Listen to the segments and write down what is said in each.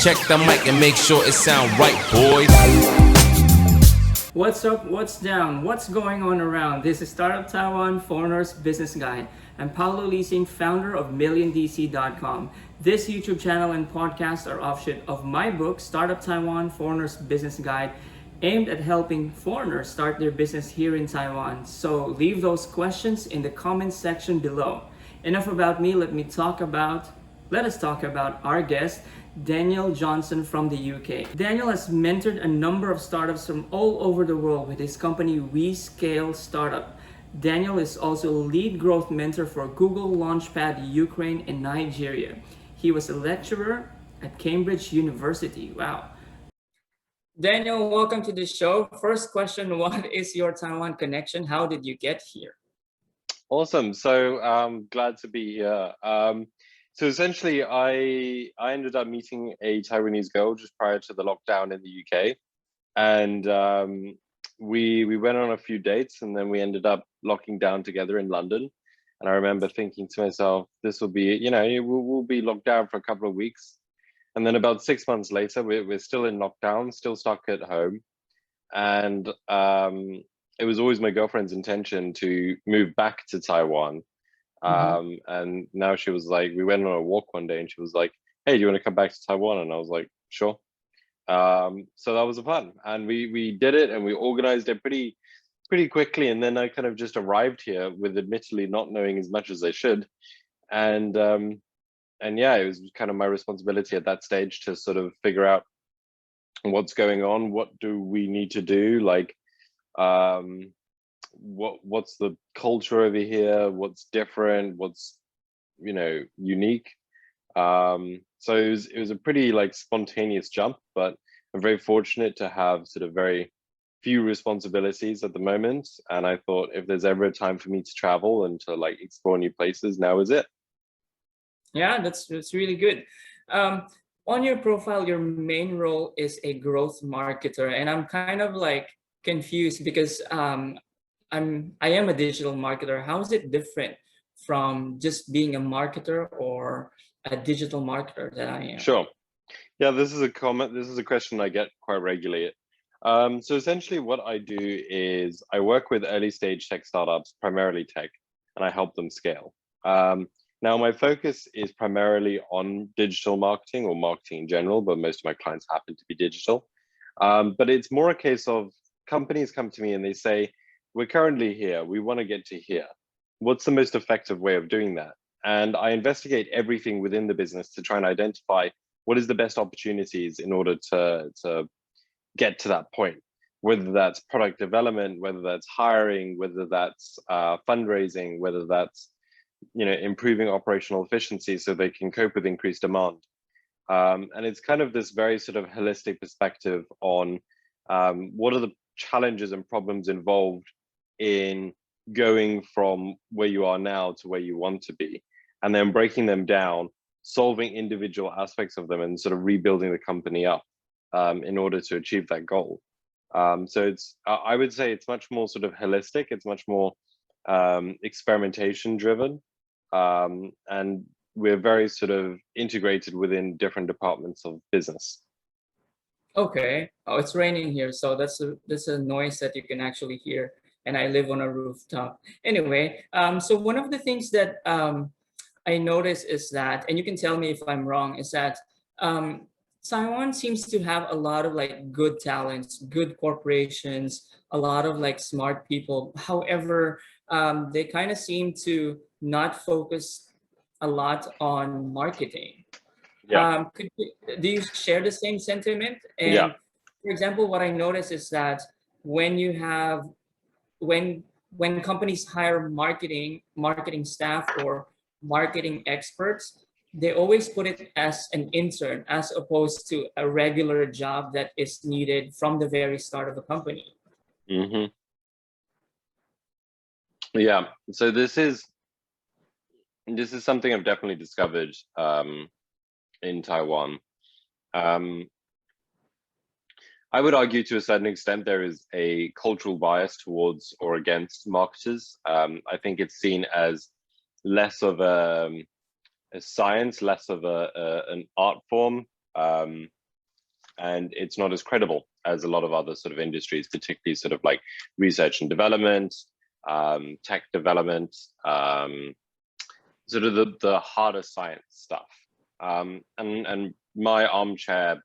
Check the mic and make sure it sound right, boys. What's up? What's down? What's going on around? This is Startup Taiwan Foreigner's Business Guide. I'm Paulo Leasing, founder of MillionDC.com. This YouTube channel and podcast are offshoot of my book, Startup Taiwan Foreigner's Business Guide, aimed at helping foreigners start their business here in Taiwan. So leave those questions in the comments section below. Enough about me, let us talk about our guest, Daniel Johnson from the UK. Daniel has mentored a number of startups from all over the world with his company WeScale Startup. Daniel is also a lead growth mentor for Google Launchpad Ukraine and Nigeria. He was a lecturer at Cambridge University. Wow. Daniel, welcome to the show. First question, what is your Taiwan connection? How did you get here? Awesome. So glad to be here. So essentially, I ended up meeting a Taiwanese girl just prior to the lockdown in the UK, and we went on a few dates, and then we ended up locking down together in London. And I remember thinking to myself, this will be, we'll be locked down for a couple of weeks, and then about 6 months later, we're still in lockdown, still stuck at home, and it was always my girlfriend's intention to move back to Taiwan. And now she was like, we went on a walk one day and she was like, hey, do you want to come back to Taiwan? And I was like, sure. So that was fun. And we did it and we organized it pretty quickly. And then I kind of just arrived here with admittedly not knowing as much as I should. And yeah, it was kind of my responsibility at that stage to sort of figure out what's going on. What do we need to do? Like, what's the culture over here, what's different, what's unique. So it was a pretty spontaneous jump, but I'm very fortunate to have sort of very few responsibilities at the moment, and I thought if there's ever a time for me to travel and to explore new places, now is it. Yeah, that's really good. On your profile, your main role is a growth marketer, and I'm kind of confused because I am a digital marketer. How is it different from just being a marketer or a digital marketer that I am? Sure. Yeah, this is a question I get quite regularly. So essentially what I do is I work with early stage tech startups, primarily tech, and I help them scale. Now my focus is primarily on digital marketing or marketing in general, but most of my clients happen to be digital. But it's more a case of companies come to me and they say, we're currently here, we want to get to here. What's the most effective way of doing that? And I investigate everything within the business to try and identify what is the best opportunities in order to get to that point, whether that's product development, whether that's hiring, whether that's fundraising, whether that's improving operational efficiency so they can cope with increased demand. And it's kind of this very sort of holistic perspective on what are the challenges and problems involved in going from where you are now to where you want to be, and then breaking them down, solving individual aspects of them, and sort of rebuilding the company up in order to achieve that goal. So I would say it's much more sort of holistic. It's much more experimentation driven, and we're very sort of integrated within different departments of business. Okay. Oh, it's raining here, so that's a noise that you can actually hear. And I live on a rooftop. Anyway, so one of the things that I noticed is that, and you can tell me if I'm wrong, is that Taiwan seems to have a lot of good talents, good corporations, a lot of smart people. However, they kind of seem to not focus a lot on marketing. Yeah. Do you share the same sentiment? And Yeah. for example, what I notice is that when you have when companies hire marketing staff or marketing experts, they always put it as an intern as opposed to a regular job that is needed from the very start of the company. Mm-hmm. Yeah. So this is something I've definitely discovered in Taiwan. I would argue to a certain extent there is a cultural bias towards or against marketers. I think it's seen as less of a science, less of an art form, and it's not as credible as a lot of other sort of industries, particularly sort of like research and development, tech development, sort of the harder science stuff. And my armchair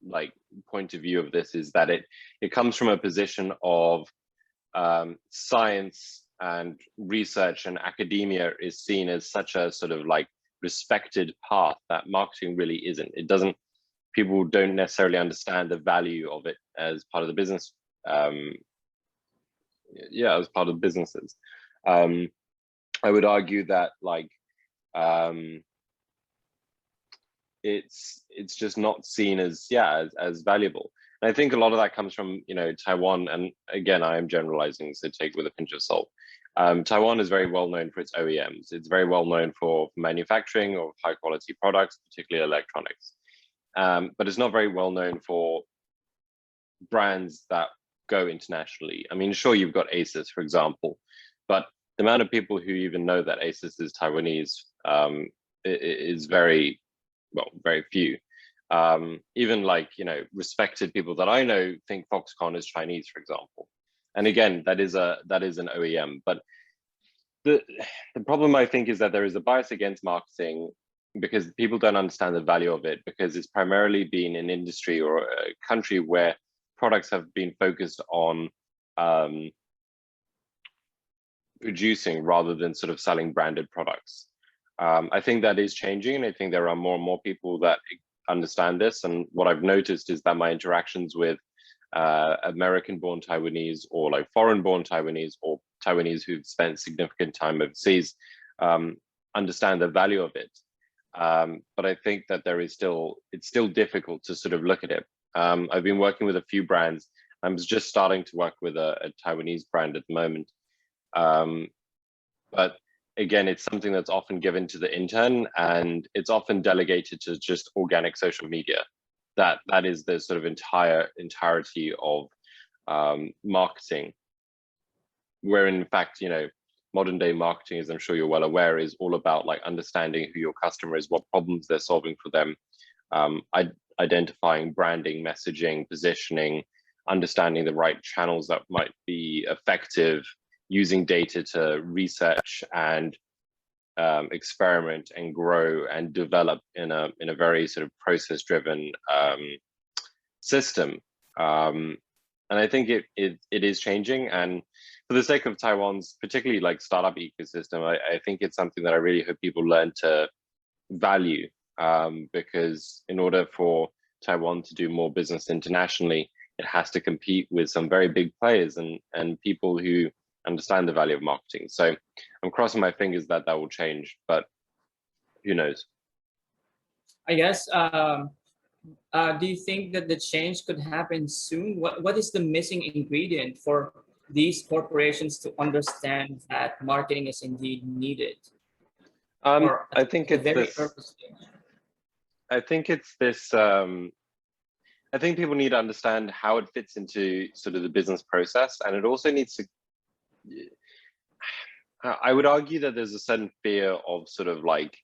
like point of view of this is that it comes from a position of science and research and academia is seen as such a sort of like respected path that marketing really isn't. It doesn't, people don't necessarily understand the value of it as part of the business. As part of businesses. I would argue that like it's just not seen as as valuable. And I think a lot of that comes from Taiwan, and again I am generalizing, so take with a pinch of salt. Taiwan is very well known for its OEMs. It's very well known for manufacturing of high quality products, particularly electronics. But it's not very well known for brands that go internationally. I mean, sure, you've got Asus, for example, but the amount of people who even know that Asus is Taiwanese is very few. Even like, respected people that I know think Foxconn is Chinese, for example. And again, that is an OEM. But the problem, I think, is that there is a bias against marketing because people don't understand the value of it, because it's primarily been an industry or a country where products have been focused on producing rather than sort of selling branded products. I think that is changing, and I think there are more and more people that understand this. And what I've noticed is that my interactions with American-born Taiwanese or like foreign-born Taiwanese or Taiwanese who've spent significant time overseas understand the value of it. But I think that it's still difficult to sort of look at it. I've been working with a few brands. I'm just starting to work with a Taiwanese brand at the moment. But again, it's something that's often given to the intern, and it's often delegated to just organic social media. That is the sort of entirety of marketing, where in fact, modern day marketing, as I'm sure you're well aware, is all about like understanding who your customer is, what problems they're solving for them, identifying branding, messaging, positioning, understanding the right channels that might be effective, using data to research and experiment and grow and develop in a very sort of process driven system. And I think it is changing. And for the sake of Taiwan's particularly like startup ecosystem, I think it's something that I really hope people learn to value, because in order for Taiwan to do more business internationally, it has to compete with some very big players and people who understand the value of marketing. So I'm crossing my fingers that will change, but who knows? I guess, do you think that the change could happen soon? What is the missing ingredient for these corporations to understand that marketing is indeed needed? I think it's this. I think it's this. I think people need to understand how it fits into sort of the business process, and it also needs to. I would argue that there's a certain fear of sort of like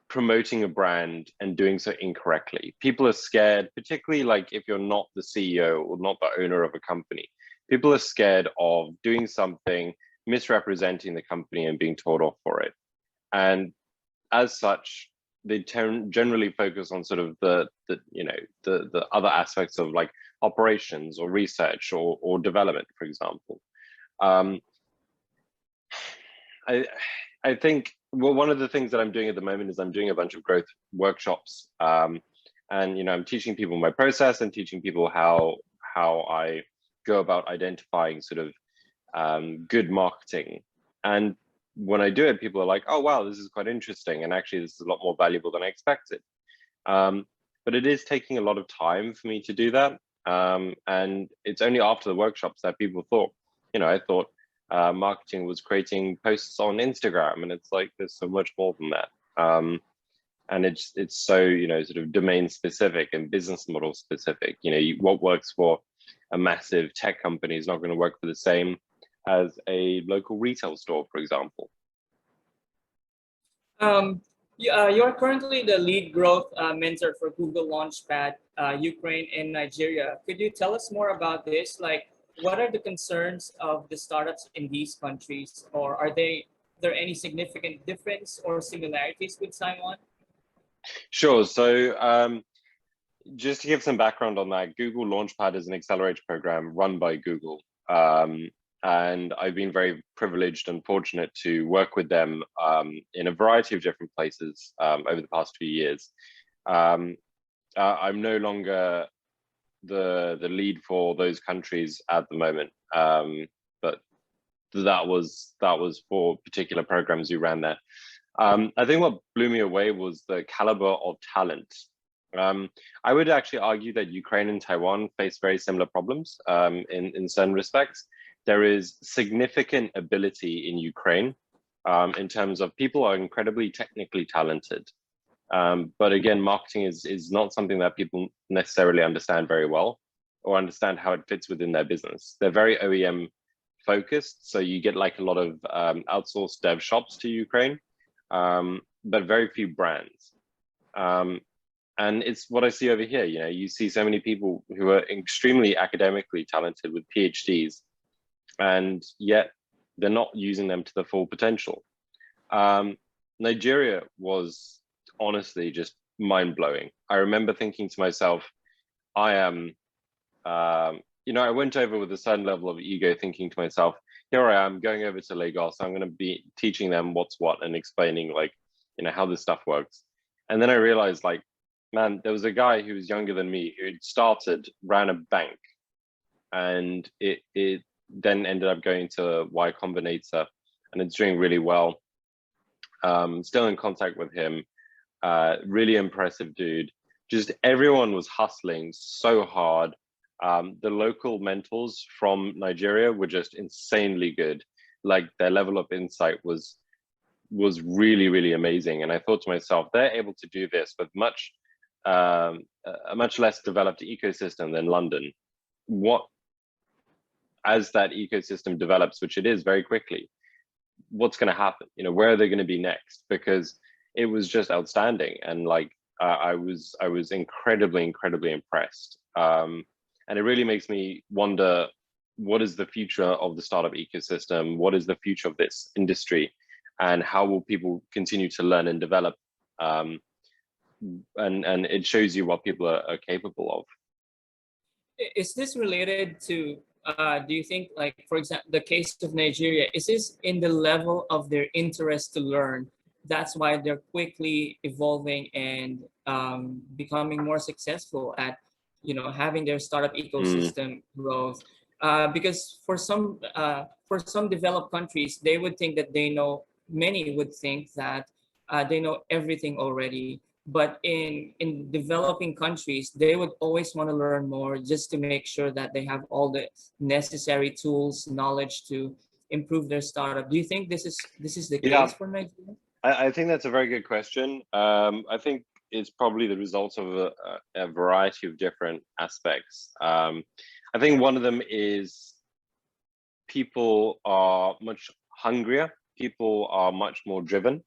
promoting a brand and doing so incorrectly. People are scared, particularly like if you're not the CEO or not the owner of a company. People are scared of doing something, misrepresenting the company and being told off for it. And as such, they generally focus on sort of the other aspects of like operations or research or development, for example. I think one of the things that I'm doing at the moment is I'm doing a bunch of growth workshops, and I'm teaching people my process and teaching people how I go about identifying sort of good marketing. And when I do it, people are like, oh wow, this is quite interesting, and actually this is a lot more valuable than I expected. But it is taking a lot of time for me to do that, and it's only after the workshops that people thought, I thought marketing was creating posts on Instagram, and it's like there's so much more than that. And it's so sort of domain specific and business model specific. What works for a massive tech company is not going to work for the same as a local retail store, for example. You are currently the lead growth mentor for Google Launchpad, Ukraine and Nigeria. Could you tell us more about this? Like, what are the concerns of the startups in these countries, or are there any significant difference or similarities with Taiwan? Sure. So just to give some background on that, Google Launchpad is an accelerator program run by Google. And I've been very privileged and fortunate to work with them in a variety of different places over the past few years. I'm no longer the lead for those countries at the moment, but that was for particular programs we ran there. I think what blew me away was the caliber of talent. I would actually argue that Ukraine and Taiwan face very similar problems in certain respects. There is significant ability in Ukraine in terms of people are incredibly technically talented. But again, marketing is not something that people necessarily understand very well or understand how it fits within their business. They're very OEM focused. So you get like a lot of outsourced dev shops to Ukraine, but very few brands. And it's what I see over here. You know, you see so many people who are extremely academically talented with PhDs, and yet they're not using them to the full potential. Nigeria was honestly just mind-blowing. I remember thinking to myself, I am, I went over with a certain level of ego, thinking to myself, here I am going over to Lagos. I'm going to be teaching them what's what and explaining how this stuff works. And then I realized man, there was a guy who was younger than me who had ran a bank, and it then ended up going to Y Combinator, and it's doing really well. Still in contact with him. Really impressive dude. Just everyone was hustling so hard. The local mentors from Nigeria were just insanely good. Like their level of insight was really, really amazing. And I thought to myself, they're able to do this with a much less developed ecosystem than London. As that ecosystem develops, which it is very quickly, what's going to happen? Where are they going to be next? Because it was just outstanding. And I was incredibly, incredibly impressed. And it really makes me wonder, what is the future of the startup ecosystem? What is the future of this industry? And how will people continue to learn and develop? And it shows you what people are capable of. Is this related to, do you think, like, for example, the case of Nigeria, is this in the level of their interest to learn? That's why they're quickly evolving and becoming more successful at, having their startup ecosystem growth. Because for some developed countries, they would think that many would think that they know everything already. But in developing countries, they would always want to learn more just to make sure that they have all the necessary tools, knowledge to improve their startup. Do you think this is the case for Nigeria? I think that's a very good question. I think it's probably the result of a variety of different aspects. I think one of them is people are much hungrier. People are much more driven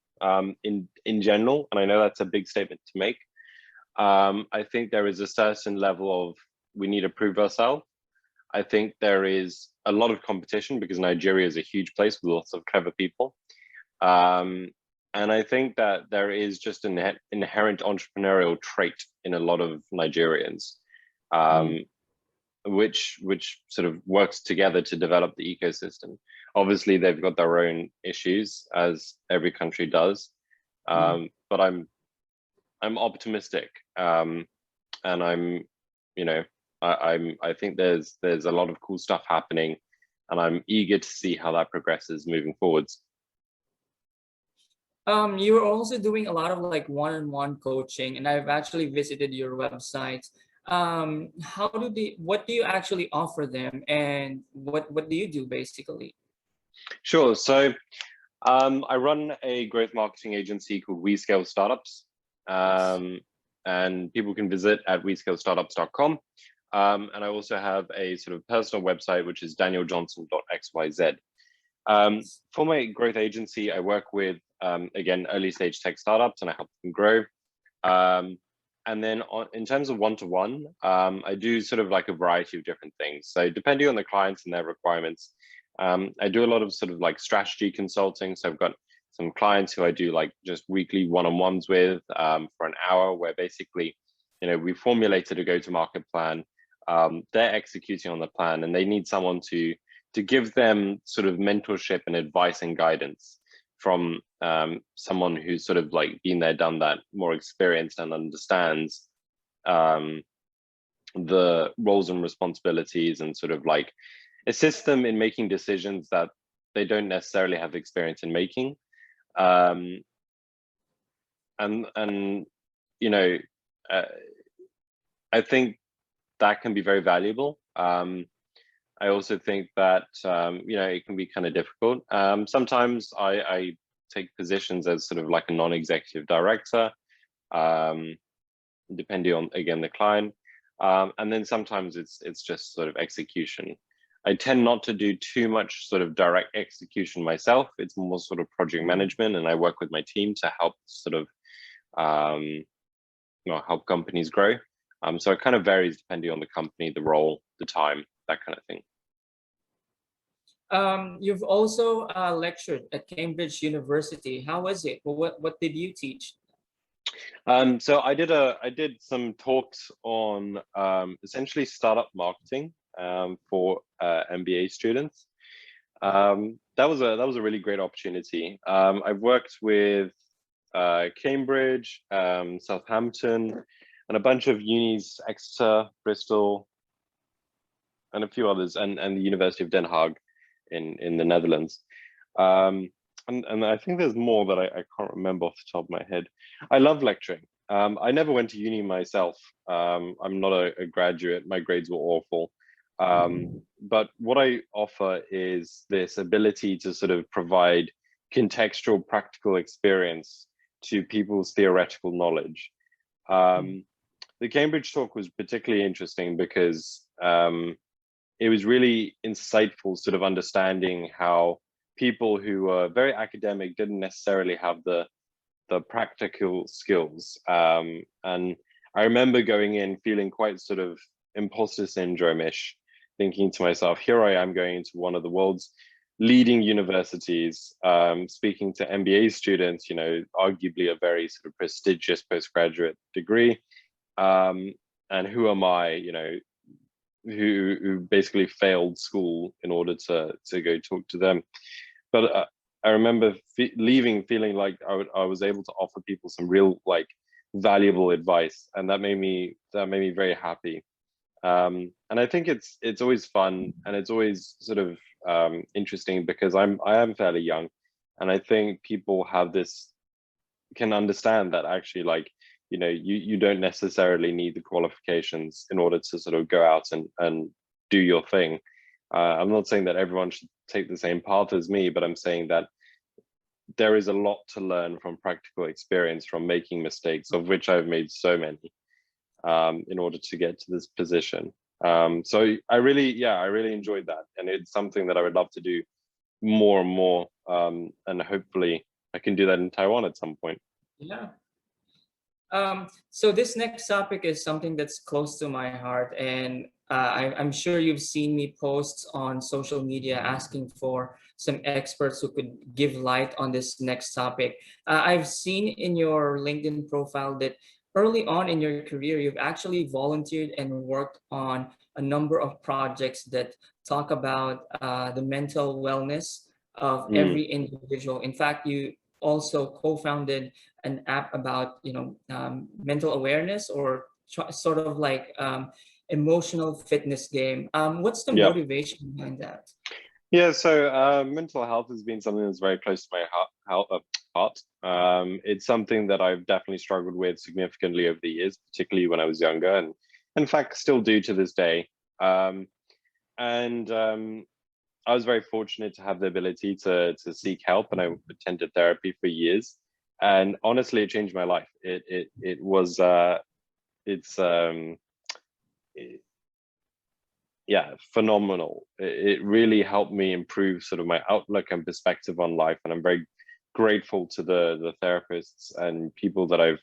in general. And I know that's a big statement to make. I think there is a certain level of, we need to prove ourselves. I think there is a lot of competition because Nigeria is a huge place with lots of clever people. And I think that there is just an inherent entrepreneurial trait in a lot of Nigerians, which sort of works together to develop the ecosystem. Obviously, they've got their own issues, as every country does, but I'm optimistic, and I think there's a lot of cool stuff happening, and I'm eager to see how that progresses moving forwards. You're also doing a lot of one-on-one coaching, and I've actually visited your website. What do you actually offer them, and what do you do basically? Sure. So I run a growth marketing agency called We Scale Startups, and people can visit at wescalestartups.com. And I also have a sort of personal website, which is danieljohnson.xyz. For my growth agency, I work with again, early stage tech startups, and I help them grow. And then in terms of one-to-one, I do sort of like a variety of different things. So depending on the clients and their requirements, I do a lot of sort of like strategy consulting. So I've got some clients who I do like just weekly one-on-ones with for an hour, where basically, we formulated a go-to-market plan. They're executing on the plan, and they need someone to give them sort of mentorship and advice and guidance from someone who's sort of like been there, done that, more experienced, and understands the roles and responsibilities, and sort of like assist them in making decisions that they don't necessarily have experience in making. And I think that can be very valuable. I also think that it can be kind of difficult. Sometimes I take positions as sort of like a non-executive director, depending on, again, the client. And then sometimes it's just sort of execution. I tend not to do too much sort of direct execution myself. It's more sort of project management, and I work with my team to help sort of help companies grow. So it kind of varies depending on the company, the role, the time, that kind of thing. You've also lectured at Cambridge University. How was it? Well, what did you teach? So I did some talks on essentially startup marketing for MBA students. That was a really great opportunity. I've worked with Cambridge, Southampton, and a bunch of unis, Exeter, Bristol, and a few others, and the University of Den Haag in the Netherlands. And I think there's more that I can't remember off the top of my head. I love lecturing. I never went to uni myself. I'm not a graduate. My grades were awful. But what I offer is this ability to sort of provide contextual, practical experience to people's theoretical knowledge. The Cambridge talk was particularly interesting because it was really insightful, sort of understanding how people who were very academic didn't necessarily have the practical skills. And I remember going in feeling quite sort of imposter syndrome-ish, thinking to myself, here I am going into one of the world's leading universities, speaking to MBA students, arguably a very sort of prestigious postgraduate degree. And who am I, who basically failed school in order to go talk to them. But I remember leaving feeling like I was able to offer people some real like valuable advice, and that made me very happy. And I think it's always fun, and it's always sort of interesting because I am fairly young, and I think people can understand that actually, like, you don't necessarily need the qualifications in order to sort of go out and do your thing. I'm not saying that everyone should take the same path as me, but I'm saying that there is a lot to learn from practical experience, from making mistakes, of which I've made so many, in order to get to this position. So I really enjoyed that, and it's something that I would love to do more and more, and hopefully I can do that in Taiwan at some point. Yeah. So this next topic is something that's close to my heart, and I'm sure you've seen me posts on social media asking for some experts who could give light on this next topic. I've seen in your LinkedIn profile that early on in your career, you've actually volunteered and worked on a number of projects that talk about the mental wellness of every individual. In fact, you also co-founded an app about mental awareness, or sort of like emotional fitness game. What's the motivation behind that? Yeah, so mental health has been something that's very close to my heart. It's something that I've definitely struggled with significantly over the years, particularly when I was younger, and in fact still do to this day. I was very fortunate to have the ability to seek help, and I attended therapy for years. And honestly, it changed my life. Phenomenal. It really helped me improve sort of my outlook and perspective on life, and I'm very grateful to the therapists and people that I've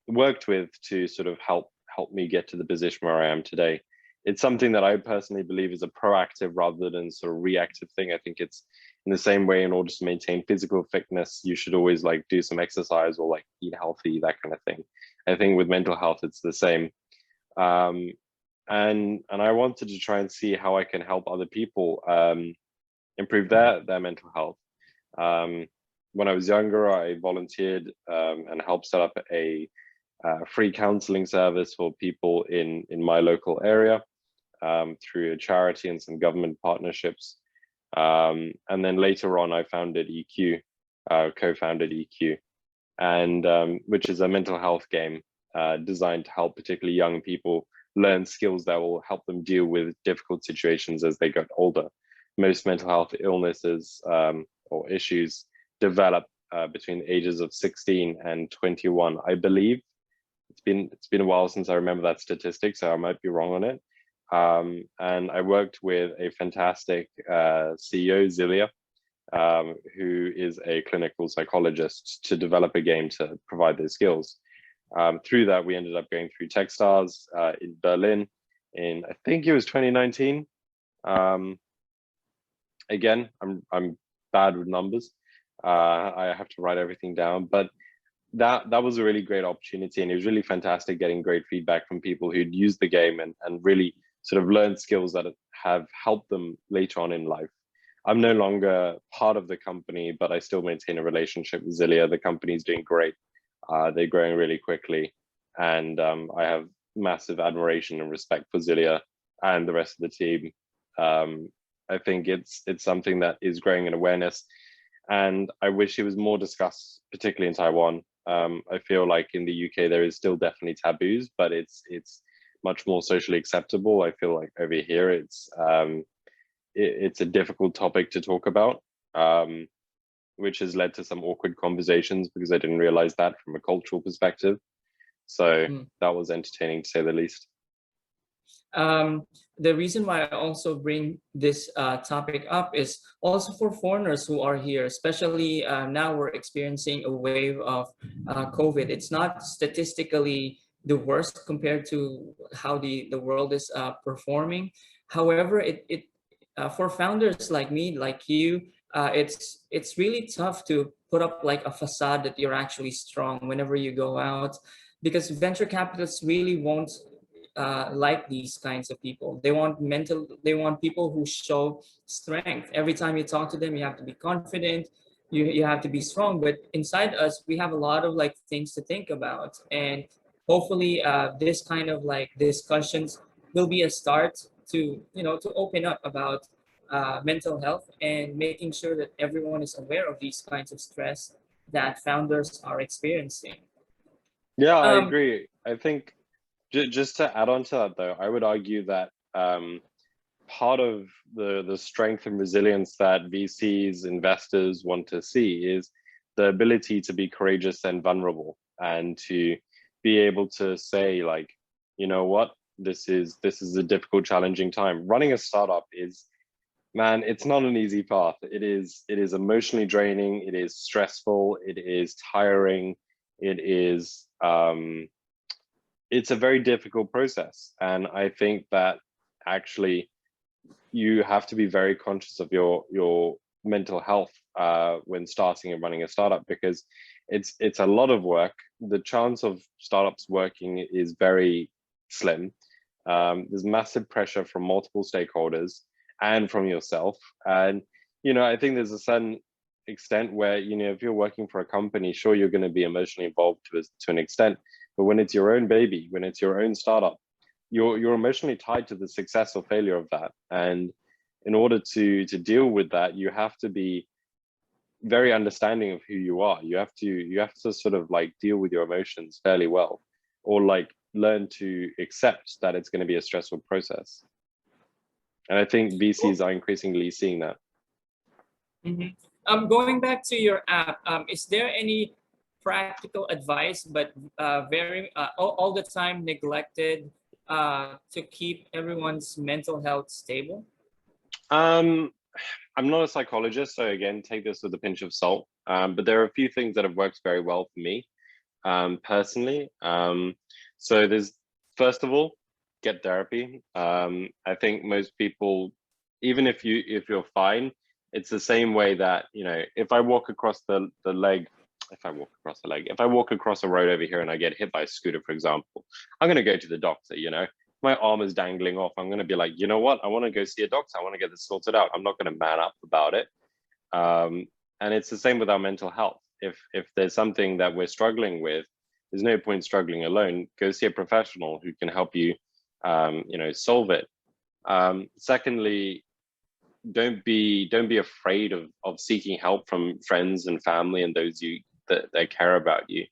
worked with to sort of help me get to the position where I am today. It's something that I personally believe is a proactive rather than sort of reactive thing. I think it's in the same way, in order to maintain physical fitness, you should always like do some exercise or like eat healthy, that kind of thing. I think with mental health, it's the same. And I wanted to try and see how I can help other people improve their mental health. When I was younger, I volunteered and helped set up a free counseling service for people in my local area through a charity and some government partnerships. And then later on, I founded EQ, co-founded EQ, and which is a mental health game designed to help particularly young people learn skills that will help them deal with difficult situations as they get older. Most mental health illnesses or issues develop between the ages of 16 and 21, I believe. It's been a while since I remember that statistic, so I might be wrong on it. And I worked with a fantastic CEO, Zilia, who is a clinical psychologist, to develop a game to provide those skills. Through that, we ended up going through Techstars in Berlin in, I think it was 2019. Again, I'm bad with numbers. I have to write everything down, but that was a really great opportunity, and it was really fantastic getting great feedback from people who'd used the game and really sort of learned skills that have helped them later on in life. I'm no longer part of the company, but I still maintain a relationship with Zilia. The company's doing great. They're growing really quickly, and I have massive admiration and respect for Zilia and the rest of the team. I think it's something that is growing in awareness, and I wish it was more discussed, particularly in Taiwan. I feel like in the UK there is still definitely taboos, but it's much more socially acceptable. I feel like over here it's a difficult topic to talk about, which has led to some awkward conversations because I didn't realize that from a cultural perspective. So that was entertaining, to say the least. The reason why I also bring this topic up is also for foreigners who are here, especially now we're experiencing a wave of COVID. It's not statistically the worst compared to how the world is performing. However, it for founders like me, like you, it's really tough to put up like a facade that you're actually strong whenever you go out, because venture capitalists really won't like these kinds of people. They want people who show strength. Every time you talk to them, you have to be confident, you have to be strong. But inside us, we have a lot of like things to think about. And hopefully this kind of like discussions will be a start to, to open up about mental health and making sure that everyone is aware of these kinds of stress that founders are experiencing. Yeah, I agree. I think just to add on to that, though, I would argue that part of the strength and resilience that VCs, investors want to see is the ability to be courageous and vulnerable, and to be able to say, like, you know what, this is a difficult, challenging time. Running a startup is, man, it's not an easy path. It is emotionally draining. It is stressful. It is tiring. It is it's a very difficult process. And I think that actually you have to be very conscious of your mental health when starting and running a startup, because it's a lot of work. The chance of startups working is very slim. There's massive pressure from multiple stakeholders and from yourself. And, I think there's a certain extent where, if you're working for a company, sure, you're going to be emotionally involved to an extent. But when it's your own baby, when it's your own startup, you're emotionally tied to the success or failure of that. And in order to deal with that, you have to be very understanding of who you are. You have to sort of like deal with your emotions fairly well, or like learn to accept that it's going to be a stressful process. And I think VCs are increasingly seeing that. Mm-hmm. Going back to your app, is there any practical advice, but very all the time neglected to keep everyone's mental health stable? I'm not a psychologist, so again, take this with a pinch of salt. But there are a few things that have worked very well for me personally. So there's, first of all, get therapy. I think most people, even if you're fine, it's the same way that, you know, if I walk across the leg, if I walk across a road over here and I get hit by a scooter, for example, I'm going to go to the doctor. You know, my arm is dangling off, I'm going to be like, you know what, I want to go see a doctor, I want to get this sorted out. I'm not going to man up about it. And it's the same with our mental health. If there's something that we're struggling with, there's no point struggling alone. Go see a professional who can help you, you know, solve it. Secondly, don't be afraid of seeking help from friends and family and those that care about you.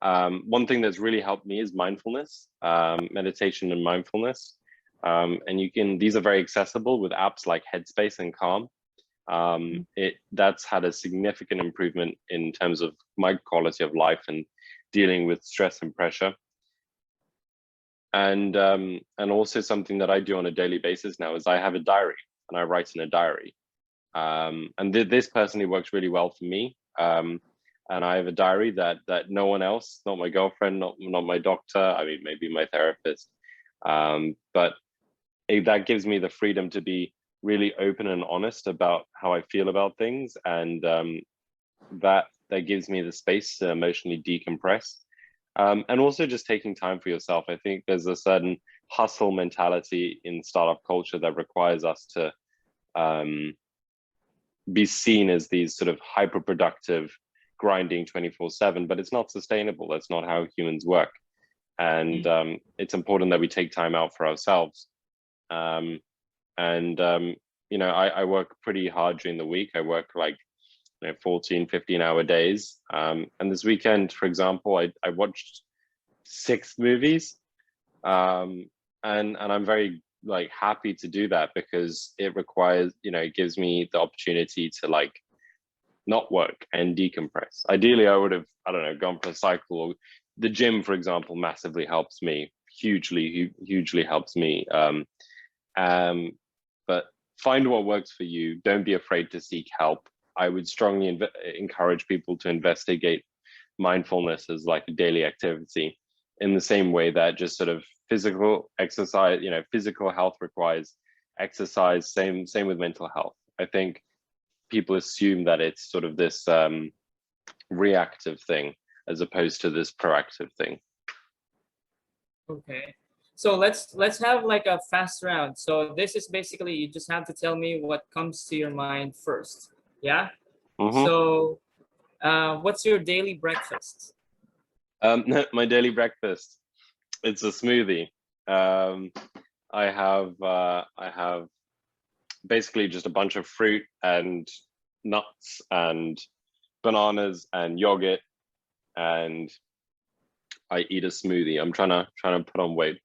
One thing that's really helped me is mindfulness, meditation and mindfulness. And these are very accessible with apps like Headspace and Calm. That's had a significant improvement in terms of my quality of life and dealing with stress and pressure. And also something that I do on a daily basis now is I have a diary and I write in a diary. And this personally works really well for me. And I have a diary that no one else, not my girlfriend, not my doctor, I mean, maybe my therapist, but that gives me the freedom to be really open and honest about how I feel about things. And that gives me the space to emotionally decompress. And also just taking time for yourself. I think there's a certain hustle mentality in startup culture that requires us to be seen as these sort of hyper productive, grinding 24/7, but it's not sustainable. That's not how humans work. And it's important that we take time out for ourselves. You know, I work pretty hard during the week. I work like, you know, 14, 15-hour days. And this weekend, for example, I watched 6 movies. And I'm very like happy to do that because it requires, you know, it gives me the opportunity to like not work and decompress. Ideally, I would have, I don't know, gone for a cycle. Or the gym, for example, massively helps me, hugely helps me. But find what works for you. Don't be afraid to seek help. I would strongly encourage people to investigate mindfulness as like a daily activity in the same way that just sort of physical exercise, you know, physical health requires exercise. Same with mental health. I think people assume that it's sort of this reactive thing as opposed to this proactive thing. Okay. So let's have like a fast round. So this is basically you just have to tell me what comes to your mind first. Yeah? Mm-hmm. So what's your daily breakfast? My daily breakfast, it's a smoothie. I have basically just a bunch of fruit and nuts and bananas and yogurt, and I eat a smoothie. I'm trying to put on weight,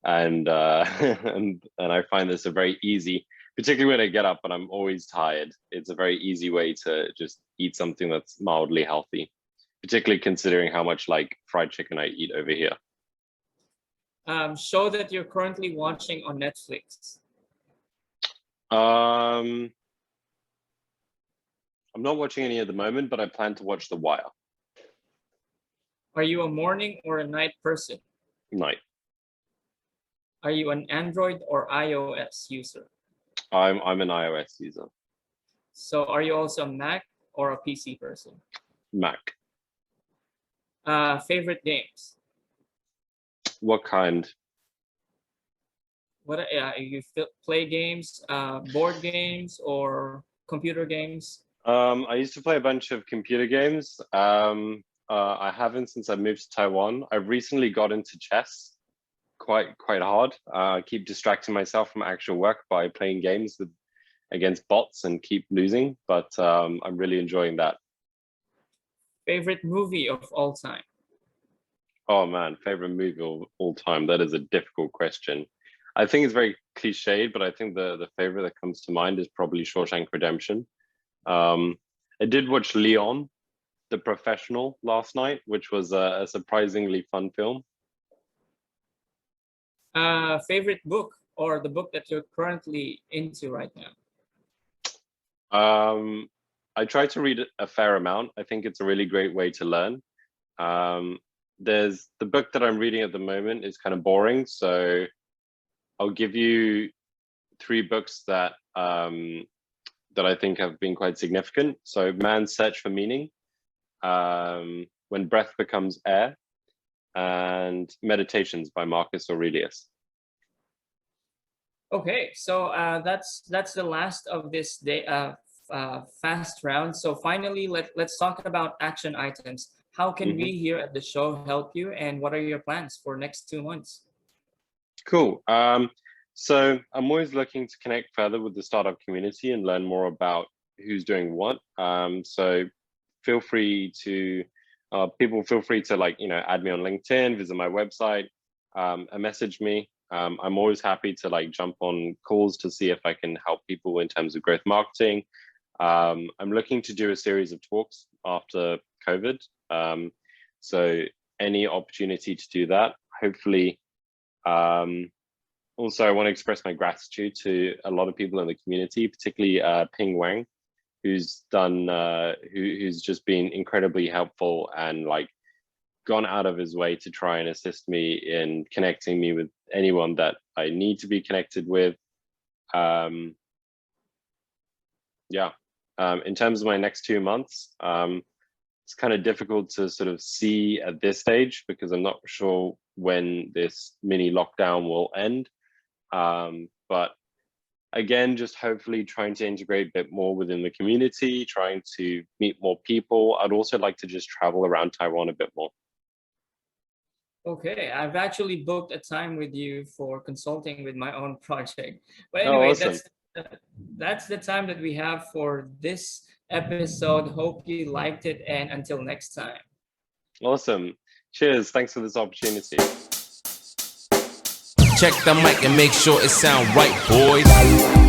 and I find this a very easy, particularly when I get up and I'm always tired. It's a very easy way to just eat something that's mildly healthy, particularly considering how much like fried chicken I eat over here. Show that you're currently watching on Netflix. I'm not watching any at the moment, but I plan to watch The Wire. Are you a morning or a night person? Night. Are you an Android or iOS user? I'm an iOS user. So are you also a Mac or a PC person? Mac. Favorite games? What kind? What you play games, board games or computer games? I used to play a bunch of computer games. I haven't since I moved to Taiwan. I've recently got into chess quite hard. I keep distracting myself from actual work by playing games against bots and keep losing, but I'm really enjoying that. Favorite movie of all time? Oh man, favorite movie of all time. That is a difficult question. I think it's very cliched, but I think the favorite that comes to mind is probably Shawshank Redemption. I did watch Leon, the Professional, last night, which was a surprisingly fun film. Favorite book or the book that you're currently into right now? I try to read a fair amount. I think it's a really great way to learn. There's the book that I'm reading at the moment is kind of boring, so I'll give you 3 books that that I think have been quite significant. So Man's Search for Meaning, When Breath Becomes Air, and Meditations by Marcus Aurelius. Okay, so that's the last of this day fast round. So finally, let's talk about action items. How can we here at the show help you, and what are your plans for next 2 months? Cool. So I'm always looking to connect further with the startup community and learn more about who's doing what. So feel free to people feel free to add me on LinkedIn, visit my website, and message me. I'm always happy to jump on calls to see if I can help people in terms of growth marketing. I'm looking to do a series of talks after COVID. So any opportunity to do that, hopefully. Also, I want to express my gratitude to a lot of people in the community, particularly Ping Wang, who's just been incredibly helpful and gone out of his way to try and assist me in connecting me with anyone that I need to be connected with. In terms of my next 2 months, it's kind of difficult to sort of see at this stage because I'm not sure when this mini lockdown will end. But again, just hopefully trying to integrate a bit more within the community, trying to meet more people. I'd also like to just travel around Taiwan a bit more. Okay, I've actually booked a time with you for consulting with my own project. But anyway, awesome. that's the time that we have for this episode. Hope you liked it, and until next time. Awesome. Cheers. Thanks for this opportunity. Check the mic and make sure it sound right, boys.